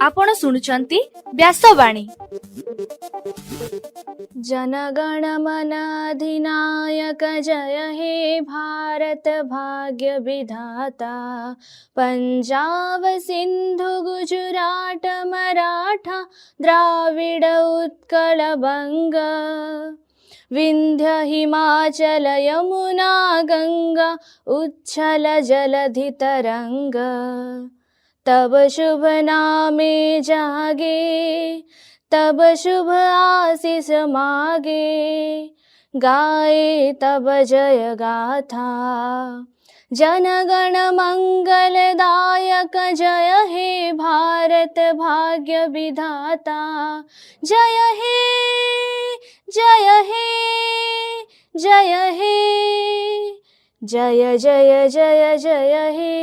आपण शुणुचंती व्यासवाणी। जनगण मन अधिनायक जय हे भारत भाग्य विधाता। पंजाब सिंधु गुजरात मराठा द्राविड उत्कल बंग। विंध्य हिमाचल यमुना गंगा उच्छल जलधि तरंग। तब शुभ नामे जागे तब शुभ आशीष मागे। गाए तब जय गाथा जनगण मंगलदायक जय हे भारत भाग्य विधाता। जय हे जय हे जय हे जय जय जय जय हे।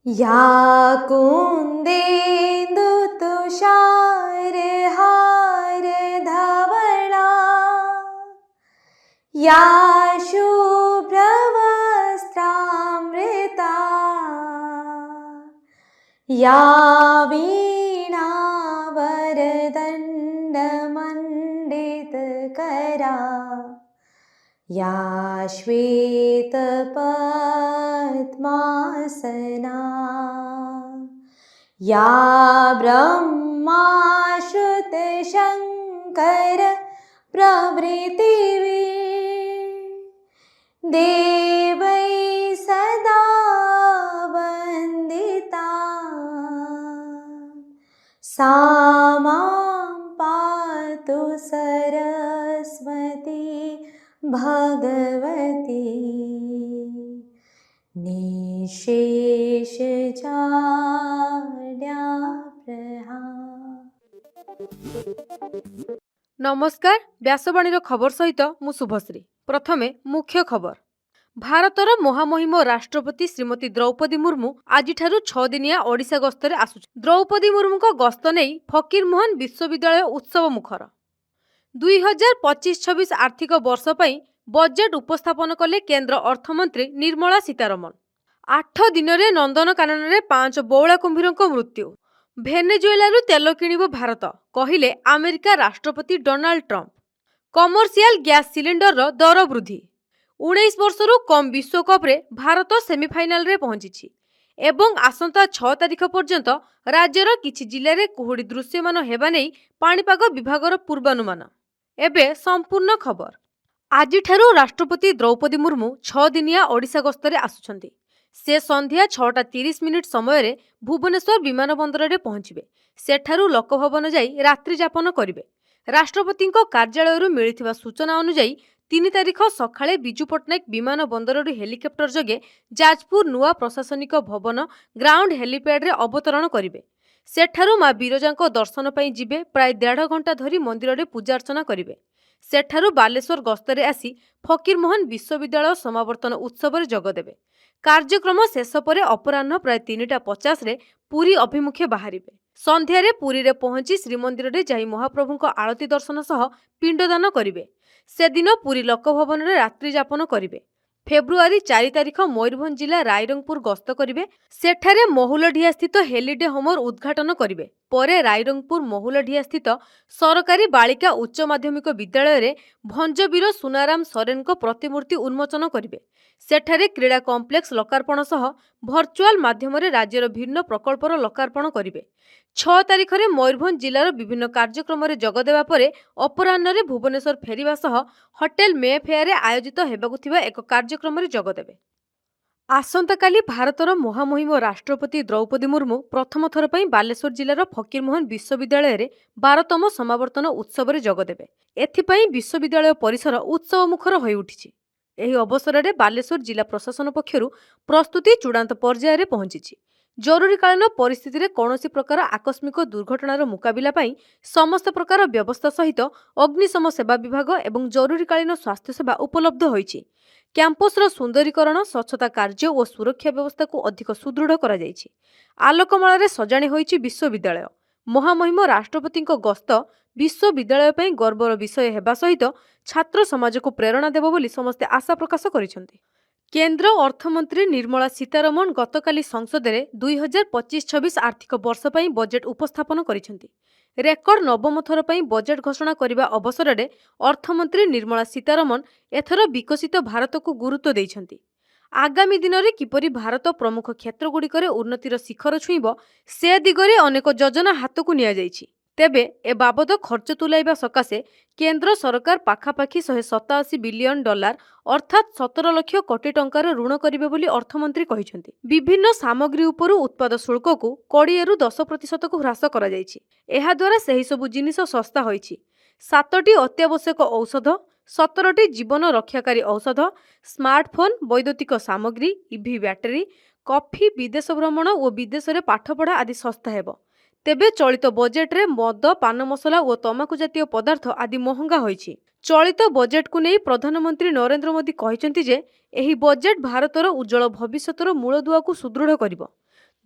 या कुंदेन्दु तुषार हार धवला। या शुभ्र वस्त्रामृता। या वीणा वरदंड मंडित करा। या श्वेत पद्मासना। या ब्रह्मा श्रुत शंकर प्रभृति देवै सदा वंदिता। सा मां पातु सरस्वती भगवती। निशेष नमस्कार व्यासवाणी खबर सहित मु शुभश्री। प्रथमे मुख्य खबर। भारतर महामहिम राष्ट्रपति श्रीमती द्रौपदी मुर्मू आज 6 दिनिया ओडिशा गस्तरे आसु। द्रौपदी मुर्मू को गस्त नहीं फकीरमोहन विश्वविद्यालय उत्सव मुखर। 2025-26 आर्थिक वर्ष पर बजेट उपस्थापन कले केंद्र अर्थमंत्री निर्मला सीतारमण। 8 दिन में नंदनकानन में 5 बौला कुंभीरों मृत्यु। भेनेजुएलारू तेल किणिब भारत कहिले अमेरिका राष्ट्रपति Donald Trump. Commercial gas cylinder दर वृद्धि। 19 वर्षरू कम विश्वकप रे भारत सेमिफाइनाल रे पहुंची एवं आसंता 6 तारिख पर्यंत राज्यर किछि जिले में कुहुड़ी दृश्यमान हेबा नै पाणीपाग विभागर पूर्वानुमान। एबे संपूर्ण खबर। आज राष्ट्रपति द्रौपदी मुर्मू 6 दिनिया ओडिशा गस्तरे आसुछंती। से संध्या 6:30 समय रे भुवनेश्वर विमान बंदर रे पहुंचबे। सेठारू लोकभवन जाई रात्रि जापन करिवे। राष्ट्रपति कार्यालय मिलिथिबा सूचना अनुसार 3 तारिख सकाळे बिजू पट्टनायक विमान बंदर हेलिकप्टर जगे जाजपुर नुआ प्रशासनिक भवन ग्राउंड हेलीपैड रे अवतरण करिवे। सेठारू मां बिरजांको दर्शन पई जिबे। प्राय 1.5 घंटा धरी मंदिर रे पूजा अर्चना करिवे। सेठारू बालेश्वर गस्तरे आसी फकीरमोहन विश्वविद्यालय समावर्तन उत्सव रे जोग देबे। कार्यक्रम शेष पर अपराह्न प्राय 3:50 रे पुरी अभिमुखे बाहरिबे। संध्यारे पुरी रे पहुंची श्रीमंदिर रे जाई महाप्रभुंको आरती दर्शन सह पिंडदान करिवे। से दिन पुरी लोकभवन रे रात्रि जापन करिवे। फेब्रुआरी 4 तारिख मयूरभंज जिला रायरंगपुर गस्त करिवे। सेठारे महुलढिया स्थित हेलिडे होमर उद्घाटन करिवे। परे रायरंगपुर महुलढिया स्थित सरकारी बालिका उच्च माध्यमिक विद्यालय रे भंजवीर सुनाराम सोरेन को प्रतिमूर्ति उन्मोचन करिवे। सेठारे क्रीड़ा कॉम्प्लेक्स लोकार्पण सह भर्चुआल माध्यम रे राज्यर भिन्न प्रकल्पर लोकार्पण करिवे। 6 तारिख रे मयूरभंज जिलार विभिन्न कार्यक्रम रे जोग देबा परे अपराह्न रे भुवनेश्वर फेरिबा सह होटेल मे फेयर रे आयोजित हेबाकु थिबा एक कार्यक्रम रे जोग देबे। आसंताकाली भारतर महामहिम राष्ट्रपति द्रौपदी मुर्मू प्रथम थर पई बालेश्वर जिलार फकीरमोहन विश्वविद्यालय रे 12तम समावर्तन उत्सव रे जोग देबे। एथिपई विश्वविद्यालय परिसर उत्सव मुखर होई उठिछि। एही अवसर रे बालेश्वर जिला प्रशासन पक्षरु प्रस्तुति चूड़ांत पर्याय रे पहुंचिछि। जरूरीकालीन परिस्थिति रे कौनसी प्रकार आकस्मिक दुर्घटनार मुकाबिला पाई समस्त प्रकार व्यवस्था सहित अग्निशम सेवा विभाग एवं जरूरीकालीन स्वास्थ्य सेवा उपलब्ध होईछि। कैंपसर सुंदरीकरण स्वच्छता कार्य और सुरक्षा व्यवस्था को अधिक सुदृढ़ करा जायछि। आलोकमाला रे सजाणी होईछि विश्वविद्यालय। ମହାମହିମ ରାଷ୍ଟ୍ରପତିଙ୍କ ଗସ୍ତ ବିଶ୍ୱବିଦ୍ୟାଳୟ ପାଇଁ ଗର୍ବର ବିଷୟ ହେବା ସହିତ ଛାତ୍ର ସମାଜକୁ ପ୍ରେରଣା ଦେବ ବୋଲି ସମସ୍ତେ ଆଶା ପ୍ରକାଶ କରିଛନ୍ତି। କେନ୍ଦ୍ର ଅର୍ଥମନ୍ତ୍ରୀ ନିର୍ମଳା ସୀତାରମଣ ଗତକାଲି ସଂସଦରେ 2025-26 ଆର୍ଥିକ ବର୍ଷ ପାଇଁ ବଜେଟ୍ ଉପସ୍ଥାପନ କରିଛନ୍ତି। ରେକର୍ଡ ନବମ ଥର ପାଇଁ ବଜେଟ୍ ଘୋଷଣା କରିବା ଅବସରରେ ଅର୍ଥମନ୍ତ୍ରୀ ନିର୍ମଳା ସୀତାରମଣ ଏଥର ବିକଶିତ ଭାରତକୁ ଗୁରୁତ୍ୱ ଦେଇଛନ୍ତି। ଆଗାମୀ ଦିନରେ କିପରି ଭାରତ ପ୍ରମୁଖ କ୍ଷେତ୍ରଗୁଡ଼ିକରେ ଉନ୍ନତିର ଶିଖର ଛୁଇଁବ ସେ ଦିଗରେ ଅନେକ ଯୋଜନା ହାତକୁ ନିଆଯାଇଛି। ତେବେ ଏ ବାବଦ ଖର୍ଚ୍ଚ ତୁଲାଇବା ସକାଶେ କେନ୍ଦ୍ର ସରକାର ପାଖାପାଖି $187 ବିଲିୟନ ଅର୍ଥାତ୍ 17 ଲକ୍ଷ କୋଟି ଟଙ୍କାର ଋଣ କରିବେ ବୋଲି ଅର୍ଥମନ୍ତ୍ରୀ କହିଛନ୍ତି। ବିଭିନ୍ନ ସାମଗ୍ରୀ ଉପରୁ ଉତ୍ପାଦ ଶୁଳ୍କକୁ 20ରୁ 10% ହ୍ରାସ କରାଯାଇଛି। ଏହାଦ୍ୱାରା ସେହିସବୁ ଜିନିଷ ଶସ୍ତା ହୋଇଛି। 7ଟି ଅତ୍ୟାବଶ୍ୟକ ଔଷଧ, 17ଟି ଜୀବନ ରକ୍ଷାକାରୀ ଔଷଧ, ସ୍ମାର୍ଟଫୋନ୍, ବୈଦ୍ୟୁତିକ ସାମଗ୍ରୀ, ଇଭି ବ୍ୟାଟେରୀ, କଫି, ବିଦେଶ ଭ୍ରମଣ ଓ ବିଦେଶରେ ପାଠପଢ଼ା ଆଦି ଶସ୍ତା ହେବ। ତେବେ ଚଳିତ ବଜେଟ୍ରେ ମଦ, ପାନ ମସଲା ଓ ତମାଖୁ ଜାତୀୟ ପଦାର୍ଥ ଆଦି ମହଙ୍ଗା ହୋଇଛି। ଚଳିତ ବଜେଟ୍କୁ ନେଇ ପ୍ରଧାନମନ୍ତ୍ରୀ ନରେନ୍ଦ୍ର ମୋଦି କହିଛନ୍ତି ଯେ ଏହି ବଜେଟ୍ ଭାରତର ଉଜ୍ଜଳ ଭବିଷ୍ୟତର ମୂଳଦୁଆକୁ ସୁଦୃଢ଼ କରିବ।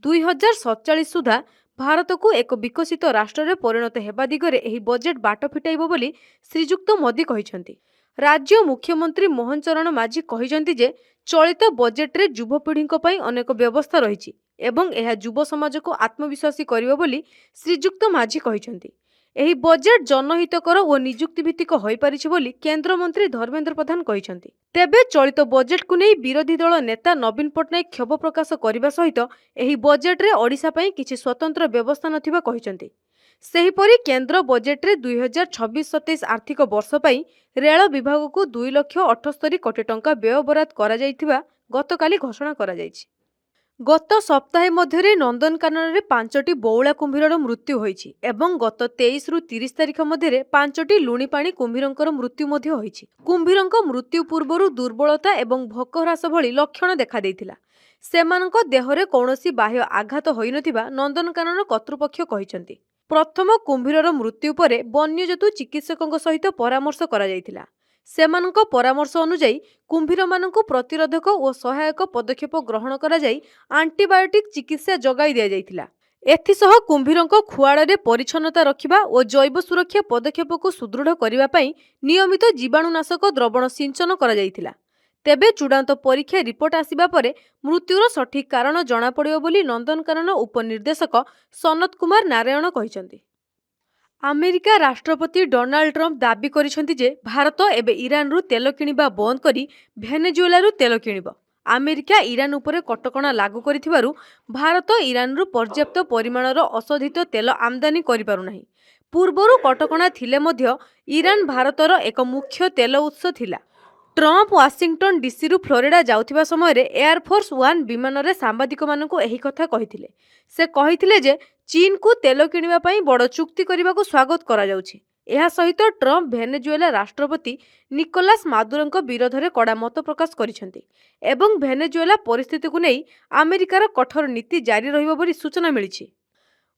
2047 ସୁଦ୍ଧା ଭାରତକୁ ଏକ ବିକଶିତ ରାଷ୍ଟ୍ରରେ ପରିଣତ ହେବା ଦିଗରେ ଏହି ବଜେଟ୍ ବାଟ ଫିଟାଇବ ବୋଲି ଶ୍ରୀଯୁକ୍ତ ମୋଦି କହିଛନ୍ତି। ରାଜ୍ୟ ମୁଖ୍ୟମନ୍ତ୍ରୀ ମୋହନ ଚରଣ ମାଝୀ କହିଛନ୍ତି ଯେ ଚଳିତ ବଜେଟ୍ରେ ଯୁବପିଢ଼ିଙ୍କ ପାଇଁ ଅନେକ ବ୍ୟବସ୍ଥା ରହିଛି ଏବଂ ଏହା ଯୁବ ସମାଜକୁ ଆତ୍ମବିଶ୍ୱାସୀ କରିବ ବୋଲି ଶ୍ରୀଯୁକ୍ତ ମାଝୀ କହିଛନ୍ତି। ଏହି ବଜେଟ୍ ଜନହିତକର ଓ ନିଯୁକ୍ତି ଭିତ୍ତିକ ହୋଇପାରିଛି ବୋଲି କେନ୍ଦ୍ରମନ୍ତ୍ରୀ ଧର୍ମେନ୍ଦ୍ର ପ୍ରଧାନ କହିଛନ୍ତି। ତେବେ ଚଳିତ ବଜେଟ୍କୁ ନେଇ ବିରୋଧୀ ଦଳ ନେତା ନବୀନ ପଟ୍ଟନାୟକ କ୍ଷୋଭ ପ୍ରକାଶ କରିବା ସହିତ ଏହି ବଜେଟ୍ରେ ଓଡ଼ିଶା ପାଇଁ କିଛି ସ୍ୱତନ୍ତ୍ର ବ୍ୟବସ୍ଥା ନଥିବା କହିଛନ୍ତି। ସେହିପରି କେନ୍ଦ୍ର ବଜେଟ୍ରେ 2026-27 ଆର୍ଥିକ ବର୍ଷ ପାଇଁ ରେଳ ବିଭାଗକୁ 2,78 କୋଟି ଟଙ୍କା ବ୍ୟୟବରାଦ କରାଯାଇଥିବା ଗତକାଲି ଘୋଷଣା କରାଯାଇଛି। ଗତ ସପ୍ତାହେ ମଧ୍ୟରେ ନନ୍ଦନକାନନରେ 5ଟି ବଉଳା କୁମ୍ଭୀରର ମୃତ୍ୟୁ ହୋଇଛି ଏବଂ ଗତ 23ରୁ 30 ତାରିଖ ମଧ୍ୟରେ 5ଟି ଲୁଣିପାଣି କୁମ୍ଭୀରଙ୍କର ମୃତ୍ୟୁ ମଧ୍ୟ ହୋଇଛି। କୁମ୍ଭୀରଙ୍କ ମୃତ୍ୟୁ ପୂର୍ବରୁ ଦୁର୍ବଳତା ଏବଂ ଭୋକ ହ୍ରାସ ଭଳି ଲକ୍ଷଣ ଦେଖାଦେଇଥିଲା। ସେମାନଙ୍କ ଦେହରେ କୌଣସି ବାହ୍ୟ ଆଘାତ ହୋଇନଥିବା ନନ୍ଦନକାନନ କର୍ତ୍ତୃପକ୍ଷ କହିଛନ୍ତି। ପ୍ରଥମ କୁମ୍ଭୀରର ମୃତ୍ୟୁ ପରେ ବନ୍ୟଜନ୍ତୁ ଚିକିତ୍ସକଙ୍କ ସହିତ ପରାମର୍ଶ କରାଯାଇଥିଲା। ସେମାନଙ୍କ ପରାମର୍ଶ ଅନୁଯାୟୀ କୁମ୍ଭୀରମାନଙ୍କୁ ପ୍ରତିରୋଧକ ଓ ସହାୟକ ପଦକ୍ଷେପ ଗ୍ରହଣ କରାଯାଇ ଆଣ୍ଟିବାୟୋଟିକ୍ ଚିକିତ୍ସା ଯୋଗାଇ ଦିଆଯାଇଥିଲା। ଏଥିସହ କୁମ୍ଭୀରଙ୍କ ଖୁଆଡ଼ରେ ପରିଚ୍ଛନ୍ନତା ରଖିବା ଓ ଜୈବ ସୁରକ୍ଷା ପଦକ୍ଷେପକୁ ସୁଦୃଢ଼ କରିବା ପାଇଁ ନିୟମିତ ଜୀବାଣୁନାଶକ ଦ୍ରବଣ ସିଞ୍ଚନ କରାଯାଇଥିଲା। ତେବେ ଚୂଡ଼ାନ୍ତ ପରୀକ୍ଷା ରିପୋର୍ଟ ଆସିବା ପରେ ମୃତ୍ୟୁର ସଠିକ୍ କାରଣ ଜଣାପଡ଼ିବ ବୋଲି ନନ୍ଦନକାନନ ଉପନିର୍ଦ୍ଦେଶକ ସନତ କୁମାର ନାରାୟଣ କହିଛନ୍ତି। ଆମେରିକା ରାଷ୍ଟ୍ରପତି ଡୋନାଲ୍ଡ ଟ୍ରମ୍ପ ଦାବି କରିଛନ୍ତି ଯେ ଭାରତ ଏବେ ଇରାନରୁ ତେଲ କିଣିବା ବନ୍ଦ କରି ଭେନେଜୁଏଲାରୁ ତେଲ କିଣିବ। ଆମେରିକା ଇରାନ ଉପରେ କଟକଣା ଲାଗୁ କରିଥିବାରୁ ଭାରତ ଇରାନରୁ ପର୍ଯ୍ୟାପ୍ତ ପରିମାଣର ଅଶୋଧିତ ତେଲ ଆମଦାନୀ କରିପାରୁନାହିଁ। ପୂର୍ବରୁ କଟକଣା ଥିଲେ ମଧ୍ୟ ଇରାନ ଭାରତର ଏକ ମୁଖ୍ୟ ତେଲ ଉତ୍ସ ଥିଲା। ଟ୍ରମ୍ପ ୱାଶିଂଟନ ଡିସିରୁ ଫ୍ଲୋରିଡା ଯାଉଥିବା ସମୟରେ ଏୟାରଫୋର୍ସ 1 ବିମାନରେ ସାମ୍ବାଦିକମାନଙ୍କୁ ଏହି କଥା କହିଥିଲେ। ସେ କହିଥିଲେ ଯେ ଚୀନକୁ ତେଲ କିଣିବା ପାଇଁ ବଡ଼ ଚୁକ୍ତି କରିବାକୁ ସ୍ୱାଗତ କରାଯାଉଛି। ଏହା ସହିତ ଟ୍ରମ୍ପ ଭେନେଜୁଏଲା ରାଷ୍ଟ୍ରପତି ନିକୋଲାସ ମାଦୁରୋଙ୍କ ବିରୋଧରେ କଡ଼ା ମତ ପ୍ରକାଶ କରିଛନ୍ତି ଏବଂ ଭେନେଜୁଏଲା ପରିସ୍ଥିତିକୁ ନେଇ ଆମେରିକାର କଠୋର ନୀତି ଜାରି ରହିବ ବୋଲି ସୂଚନା ମିଳିଛି।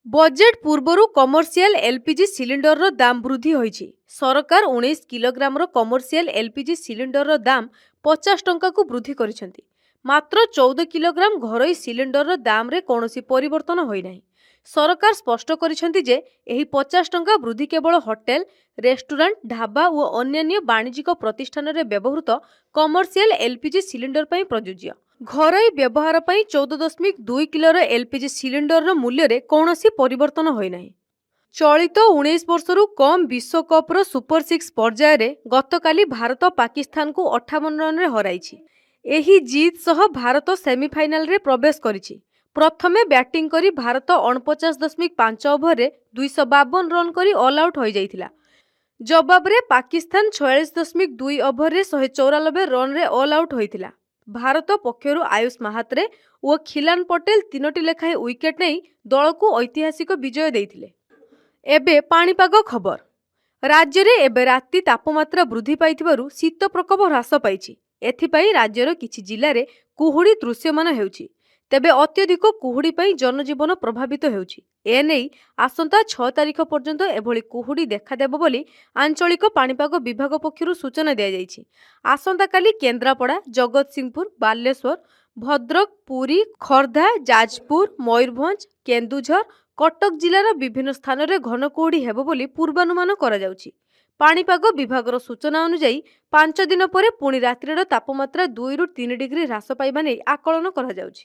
ବଜେଟ୍ ପୂର୍ବରୁ କମର୍ସିଆଲ ଏଲ୍ପିଜି ସିଲିଣ୍ଡରର ଦାମ ବୃଦ୍ଧି ହୋଇଛି। ସରକାର 19 କିଲୋଗ୍ରାମର କମର୍ସିଆଲ ଏଲ୍ପିଜି ସିଲିଣ୍ଡରର ଦାମ 50 ଟଙ୍କାକୁ ବୃଦ୍ଧି କରିଛନ୍ତି। ମାତ୍ର 14 କିଲୋଗ୍ରାମ ଘରୋଇ ସିଲିଣ୍ଡରର ଦାମରେ କୌଣସି ପରିବର୍ତ୍ତନ ହୋଇନାହିଁ। ସରକାର ସ୍ପଷ୍ଟ କରିଛନ୍ତି ଯେ ଏହି 50 ଟଙ୍କା ବୃଦ୍ଧି କେବଳ ହୋଟେଲ, ରେଷ୍ଟୁରାଣ୍ଟ, ଢାବା ଓ ଅନ୍ୟାନ୍ୟ ବାଣିଜ୍ୟିକ ପ୍ରତିଷ୍ଠାନରେ ବ୍ୟବହୃତ କମର୍ସିଆଲ ଏଲ୍ପିଜି ସିଲିଣ୍ଡର ପାଇଁ ପ୍ରଯୁଜ୍ୟ। ଘରୋଇ ବ୍ୟବହାର ପାଇଁ 14.2 କିଲୋର ଏଲ୍ପିଜି ସିଲିଣ୍ଡରର ମୂଲ୍ୟରେ କୌଣସି ପରିବର୍ତ୍ତନ ହୋଇନାହିଁ। ଚଳିତ 19 ବର୍ଷରୁ କମ୍ ବିଶ୍ୱକପ୍ର ସୁପର 6 ପର୍ଯ୍ୟାୟରେ ଗତକାଲି ଭାରତ ପାକିସ୍ତାନକୁ 58 ରନରେ ହରାଇଛି। ଏହି ଜିତ୍ ସହ ଭାରତ ସେମିଫାଇନାଲରେ ପ୍ରବେଶ କରିଛି। ପ୍ରଥମେ ବ୍ୟାଟିଂ କରି ଭାରତ 49.5 ଓଭରରେ 252 ରନ୍ କରି ଅଲ୍ ଆଉଟ୍ ହୋଇଯାଇଥିଲା। ଜବାବରେ ପାକିସ୍ତାନ 46.2 ଓଭରରେ 194 ରନ୍ରେ ଅଲ୍ ଆଉଟ୍ ହୋଇଥିଲା। ଭାରତ ପକ୍ଷରୁ ଆୟୁଷ ମାହାତ୍ରେ ଓ ଖିଲାନ ପଟେଲ 3ଟି ଲେଖାଏଁ ୱିକେଟ୍ ନେଇ ଦଳକୁ ଐତିହାସିକ ବିଜୟ ଦେଇଥିଲେ। ଏବେ ପାଣିପାଗ ଖବର। ରାଜ୍ୟରେ ଏବେ ରାତି ତାପମାତ୍ରା ବୃଦ୍ଧି ପାଇଥିବାରୁ ଶୀତ ପ୍ରକୋପ ହ୍ରାସ ପାଇଛି। ଏଥିପାଇଁ ରାଜ୍ୟର କିଛି ଜିଲ୍ଲାରେ କୁହୁଡ଼ି ଦୃଶ୍ୟମାନ ହେଉଛି। ତେବେ ଅତ୍ୟଧିକ କୁହୁଡ଼ି ପାଇଁ ଜନଜୀବନ ପ୍ରଭାବିତ ହେଉଛି। ଏନେଇ ଆସନ୍ତା 6 ତାରିଖ ପର୍ଯ୍ୟନ୍ତ ଏଭଳି କୁହୁଡ଼ି ଦେଖାଦେବ ବୋଲି ଆଞ୍ଚଳିକ ପାଣିପାଗ ବିଭାଗ ପକ୍ଷରୁ ସୂଚନା ଦିଆଯାଇଛି। ଆସନ୍ତାକାଲି କେନ୍ଦ୍ରାପଡ଼ା, ଜଗତସିଂହପୁର, ବାଲେଶ୍ୱର, ଭଦ୍ରକ, ପୁରୀ, ଖୋର୍ଦ୍ଧା, ଯାଜପୁର, ମୟୂରଭଞ୍ଜ, କେନ୍ଦୁଝର, କଟକ ଜିଲ୍ଲାର ବିଭିନ୍ନ ସ୍ଥାନରେ ଘନ କୁହୁଡ଼ି ହେବ ବୋଲି ପୂର୍ବାନୁମାନ କରାଯାଉଛି। ପାଣିପାଗ ବିଭାଗର ସୂଚନା ଅନୁଯାୟୀ 5 ଦିନ ପରେ ପୁଣି ରାତ୍ରିର ତାପମାତ୍ରା 2ରୁ 3 ଡିଗ୍ରୀ ହ୍ରାସ ପାଇବା ନେଇ ଆକଳନ କରାଯାଉଛି।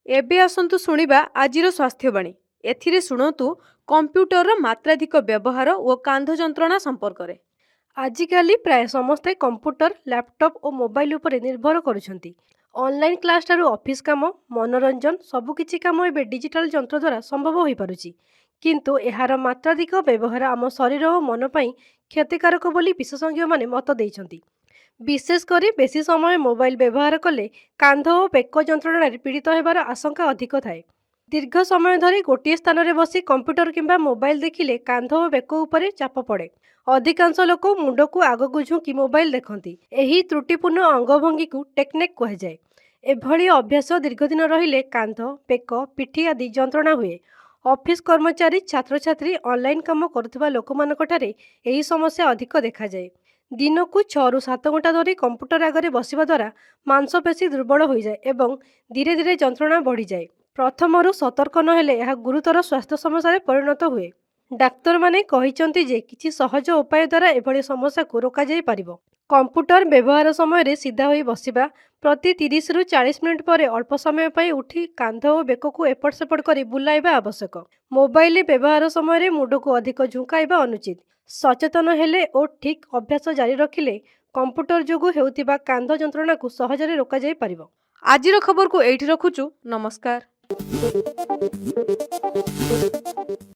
ଏବେ ଆସନ୍ତୁ ଶୁଣିବା ଆଜିର ସ୍ୱାସ୍ଥ୍ୟବାଣୀ। ଏଥିରେ ଶୁଣନ୍ତୁ କମ୍ପ୍ୟୁଟରର ମାତ୍ରାଧିକ ବ୍ୟବହାର ଓ କାନ୍ଧ ଯନ୍ତ୍ରଣା ସମ୍ପର୍କରେ। ଆଜିକାଲି ପ୍ରାୟ ସମସ୍ତେ କମ୍ପ୍ୟୁଟର, ଲ୍ୟାପଟପ୍ ଓ ମୋବାଇଲ ଉପରେ ନିର୍ଭର କରୁଛନ୍ତି। ଅନଲାଇନ୍ କ୍ଲାସ୍ ଠାରୁ ଅଫିସ୍ କାମ, ମନୋରଞ୍ଜନ ସବୁକିଛି କାମ ଏବେ ଡିଜିଟାଲ ଯନ୍ତ୍ର ଦ୍ୱାରା ସମ୍ଭବ ହୋଇପାରୁଛି। କିନ୍ତୁ ଏହାର ମାତ୍ରାଧିକ ବ୍ୟବହାର ଆମ ଶରୀର ଓ ମନ ପାଇଁ କ୍ଷତିକାରକ ବୋଲି ବିଶେଷଜ୍ଞମାନେ ମତ ଦେଇଛନ୍ତି। ବିଶେଷ କରି ବେଶୀ ସମୟ ମୋବାଇଲ ବ୍ୟବହାର କଲେ କାନ୍ଧ ଓ ବେକ ଯନ୍ତ୍ରଣାରେ ପୀଡ଼ିତ ହେବାର ଆଶଙ୍କା ଅଧିକ ଥାଏ। ଦୀର୍ଘ ସମୟ ଧରି ଗୋଟିଏ ସ୍ଥାନରେ ବସି କମ୍ପ୍ୟୁଟର କିମ୍ବା ମୋବାଇଲ ଦେଖିଲେ କାନ୍ଧ ଓ ବେକ ଉପରେ ଚାପ ପଡ଼େ। ଅଧିକାଂଶ ଲୋକ ମୁଣ୍ଡକୁ ଆଗକୁ ଝୁଙ୍କି ମୋବାଇଲ ଦେଖନ୍ତି। ଏହି ତ୍ରୁଟିପୂର୍ଣ୍ଣ ଅଙ୍ଗଭଙ୍ଗୀକୁ ଟେକ୍ନେକ୍ କୁହାଯାଏ। ଏଭଳି ଅଭ୍ୟାସ ଦୀର୍ଘଦିନ ରହିଲେ କାନ୍ଧ, ବେକ, ପିଠି ଆଦି ଯନ୍ତ୍ରଣା ହୁଏ। ଅଫିସ୍ କର୍ମଚାରୀ, ଛାତ୍ରଛାତ୍ରୀ, ଅନଲାଇନ୍ କାମ କରୁଥିବା ଲୋକମାନଙ୍କଠାରେ ଏହି ସମସ୍ୟା ଅଧିକ ଦେଖାଯାଏ। ଦିନକୁ 6ରୁ 7 ଘଣ୍ଟା ଧରି କମ୍ପ୍ୟୁଟର ଆଗରେ ବସିବା ଦ୍ୱାରା ମାଂସପେଶୀ ଦୁର୍ବଳ ହୋଇଯାଏ ଏବଂ ଧୀରେ ଧୀରେ ଯନ୍ତ୍ରଣା ବଢ଼ିଯାଏ। ପ୍ରଥମରୁ ସତର୍କ ନହେଲେ ଏହା ଗୁରୁତର ସ୍ୱାସ୍ଥ୍ୟ ସମସ୍ୟାରେ ପରିଣତ ହୁଏ। ଡାକ୍ତରମାନେ କହିଛନ୍ତି ଯେ କିଛି ସହଜ ଉପାୟ ଦ୍ୱାରା ଏଭଳି ସମସ୍ୟାକୁ ରୋକାଯାଇପାରିବ। କମ୍ପ୍ୟୁଟର ବ୍ୟବହାର ସମୟରେ ସିଧା ହୋଇ ବସିବା, ପ୍ରତି 30ରୁ 40 ମିନିଟ୍ ପରେ ଅଳ୍ପ ସମୟ ପାଇଁ ଉଠି କାନ୍ଧ ଓ ବେକକୁ ଏପଟ ସେପଟ କରି ବୁଲାଇବା ଆବଶ୍ୟକ। ମୋବାଇଲ ବ୍ୟବହାର ସମୟରେ ମୁଣ୍ଡକୁ ଅଧିକ ଝୁଙ୍କାଇବା ଅନୁଚିତ। ସଚେତନ ହେଲେ ଓ ଠିକ୍ ଅଭ୍ୟାସ ଜାରି ରଖିଲେ କମ୍ପ୍ୟୁଟର ଯୋଗୁଁ ହେଉଥିବା କାନ୍ଧ ଯନ୍ତ୍ରଣାକୁ ସହଜରେ ରୋକାଯାଇପାରିବ। ଆଜିର ଖବରକୁ ଏଇଠି ରଖୁଛୁ। ନମସ୍କାର।